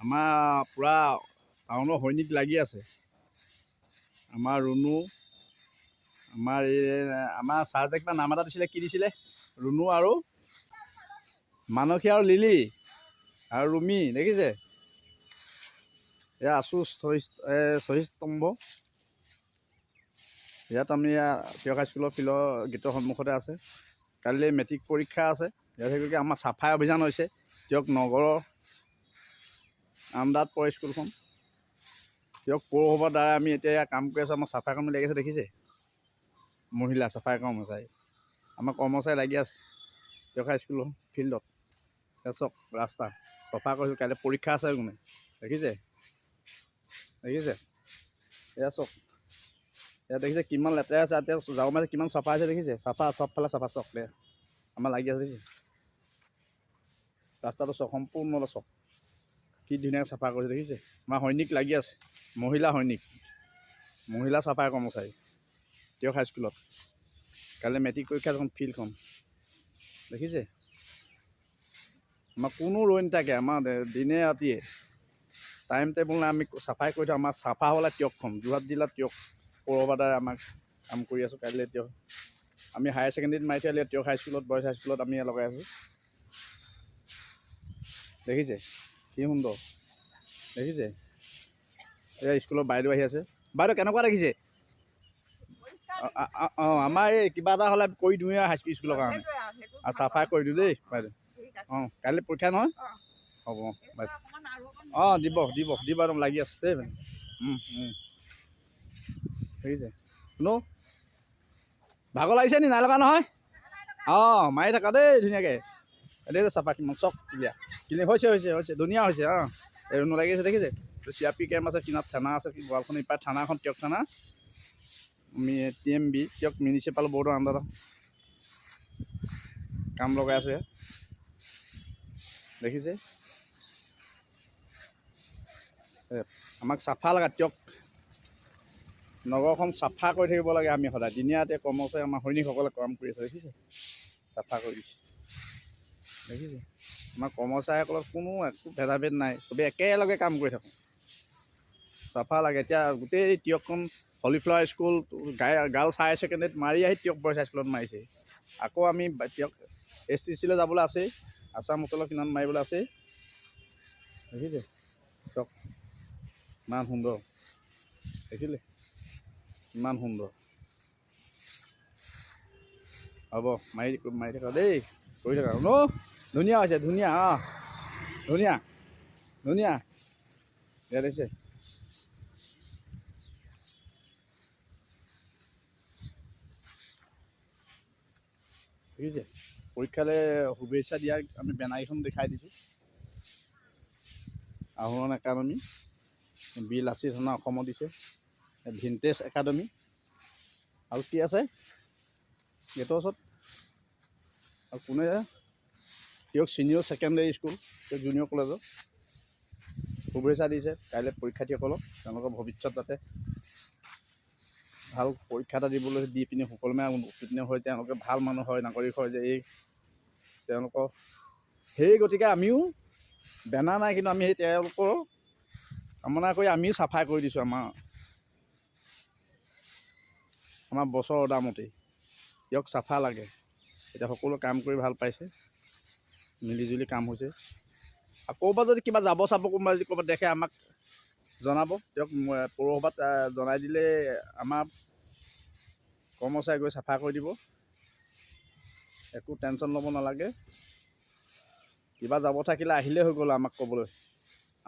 আমাৰ পূৰা টাউনৰ সৈনিক লাগি আছে। আমাৰ ৰুণু, আমাৰ ছাৰজে কিবা নাম এটা দিছিলে, কি দিছিলে? ৰুণু আৰু মানসী আৰু লিলি আৰু ৰুমি, দেখিছে? এয়া আছোঁ শ্বহীদস্তম্ভ। ইয়াত আমি তিয়ক হাইস্কুলৰ ফিল্ডৰ গেটৰ সন্মুখতে আছে। কাইলৈ মেট্ৰিক পৰীক্ষা আছে। ইয়াত আমাৰ চাফাই অভিযান হৈছে। তিয়ক নগৰৰ আণ্ডাৰত পৰে স্কুলখন। তিয়ক পৌৰসভাৰ দ্বাৰা আমি এতিয়া কাম কৰি আছোঁ। আমাৰ চাফাই কৰ্মী লাগি আছে, দেখিছে? মহিলা চাফাই কৰ্মচাৰী, আমাৰ কৰ্মচাৰী লাগি আছে তিয়ক হাইস্কুলৰ ফিল্ডত। চাওক ৰাস্তা চফা কৰিছোঁ। কাইলৈ পৰীক্ষা আছে কোনে, দেখিছে? দেখিছে? এয়া চাওক, ইয়াত দেখিছে কিমান লেতেৰা আছে। এতিয়া যাব মাঝে কিমান চাফা আছে, দেখিছে? চাফা, চবফালে চাফা। চাওক আমাৰ লাগি আছে, দেখিছে? ৰাস্তাটো চাওক, সম্পূৰ্ণ চাওক কি ধুনীয়াকৈ চাফা কৰিছে, দেখিছে? আমাৰ সৈনিক লাগি আছে, মহিলা সৈনিক, মহিলা চাফাই কৰ্মচাৰী তিয়ক হাইস্কুলত। কাইলৈ মেট্ৰিক পৰীক্ষা এখন ফিল্ডখন, দেখিছে? আমাৰ কোনো ৰৈ নাথাকে, আমাৰ দিনে ৰাতিয়ে টাইম টেবুল নাই। আমি চাফাই কৰি থওঁ। আমাৰ চাফা হ'লে তিয়কখন, যোৰহাট জিলাত তিয়ক পৌৰসভাৰ দ্বাৰা আমাক কাম কৰি আছোঁ। কাইলৈ তিয়ক আমি হায়াৰ ছেকেণ্ডেৰীত মাৰি থৈ তিয়ক হাইস্কুলত, বইজ হাইস্কুলত আমি লগাই আছোঁ, দেখিছে? কি সুন্দৰ, দেখিছে? এয়া স্কুলৰ বাইদেউ আহি আছে। বাইদেউ কেনেকুৱা দেখিছে? অঁ, আমাৰ এই কিবা এটা হ'লে কৰি দিওঁ স্কুলৰ কাৰণে, আৰু চাফাই কৰি দিওঁ দেই বাইদেউ। অঁ, কাইলৈ পৰীক্ষা নহয়? হ'ব বাইদেউ। অঁ, দিব একদম লাগি আছে দেই বাইদেউ। দেখিছে? শুনো, ভাগৰ লাগিছে নি? নাই লগা নহয়? অঁ, মাৰি থাকা দেই ধুনীয়াকৈ। দেখিছে চাফা কিমান চক ক্লিয়াৰ হৈছে, ধুনীয়া হৈছে। অঁ, এই ৰুণু লাগি আছে, দেখিছে? CRP কেম্প আছে, কিনাৰত থানা আছে, গোৱালখন ইপাৰে থানাখন তিয়ক থানা, TMB তিয়ক মিউনিচিপাল বৰ্ডৰ আণ্ডাৰত কাম লগাই আছোঁ। দেখিছে? আমাক চাফা লাগে, তিয়ক নগৰখন চাফা কৰি থাকিব লাগে। আমি সদায় দিনে ৰাতিয়ে কৰ্মচাৰী আমাৰ সৈনিকসকলে কাম কৰি আছে, দেখিছে? চাফা কৰি দিছে, দেখিছে? আমাৰ কৰ্মচাৰীসকলৰ কোনো একো ভেদাভেদ নাই, চবেই একেলগে কাম কৰি থাকোঁ, চাফা লাগে। এতিয়া গোটেই তিয়কখন হলিফ্লাৱাৰ স্কুল, গাৰ্লছ হায়াৰ ছেকেণ্ডেৰীত মাৰি আহি তিয়ক বইজ হাইস্কুলত মাৰিছে। আকৌ আমি তিয়ক STCলৈ যাবলৈ আছেই, আছাম হোটেলৰ কিনাৰত মাৰিবলৈ আছেই, দেখিছে? চাওক ইমান সুন্দৰ, দেখিলে? ইমান সুন্দৰ। হ'ব, মাৰি থাকা দেই, কৰি থাকা। ধুনীয়া হৈছে, ধুনীয়া। অঁ, ধুনীয়া ইয়াত দেখিছে? দেখিছে? পৰীক্ষালৈ শুভেচ্ছা দিয়া আমি বেনাৰকেইখন দেখাই দিছোঁ। আহৰণ একাডেমী, বীৰ লাচিত থানা অসমত দিছে, ভিনটেজ একাডেমী, আৰু কি আছে গেটৰ ওচৰত? আৰু কোনে তিয়ক ছিনিয়ৰ ছেকেণ্ডেৰী স্কুল, তিয়ক জুনিয়ৰ কলেজত শুভেচ্ছা দিছে কাইলৈ পৰীক্ষাৰ্থীসকলক। তেওঁলোকৰ ভৱিষ্যত যাতে ভাল পৰীক্ষা এটা দি পিনি সুকলমে উত্তীৰ্ণ হৈ তেওঁলোকে ভাল মানুহ হয়, নাগৰিক হয়, যে এই তেওঁলোকৰ সেই গতিকে আমিও বেনাৰ নাই, কিন্তু আমি সেই তেওঁলোকৰ কামনা কৰি আমিও চাফাই কৰি দিছোঁ। আমাৰ বছৰ অৰ্ডাৰমতেই তিয়ক চাফা লাগে। এতিয়া সকলো কাম কৰি ভাল পাইছে, মিলিজুলি কাম হৈছে। আকৌ যদি কিবা যাব চাব কোনোবা যদি ক'ৰবাত দেখে আমাক জনাব, তেওঁক পৌৰসভাত জনাই দিলে আমাৰ কৰ্মচাৰী গৈ চাফা কৰি দিব, একো টেনশ্যন ল'ব নালাগে। কিবা যাব থাকিলে আহিলেই হৈ গ'ল আমাক ক'বলৈ।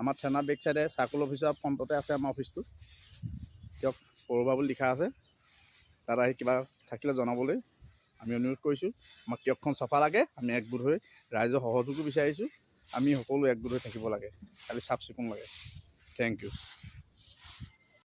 আমাৰ থানা বেক চাইডে চাৰ্কুল অফিচৰ ফ্ৰণ্টতে আছে আমাৰ অফিচটো, তেওঁক পৌৰসভা বুলি লিখা আছে, তাত আহি কিবা থাকিলে জনাবলৈ আমি অনুৰোধ কৰিছোঁ। আমাক তিয়কখন চাফা লাগে, আমি একগোট হৈ ৰাইজৰ সহযোগো বিচাৰিছোঁ। আমি সকলো একগোট হৈ থাকিব লাগে, খালি চাফ চিকুণ লাগে। Thank U.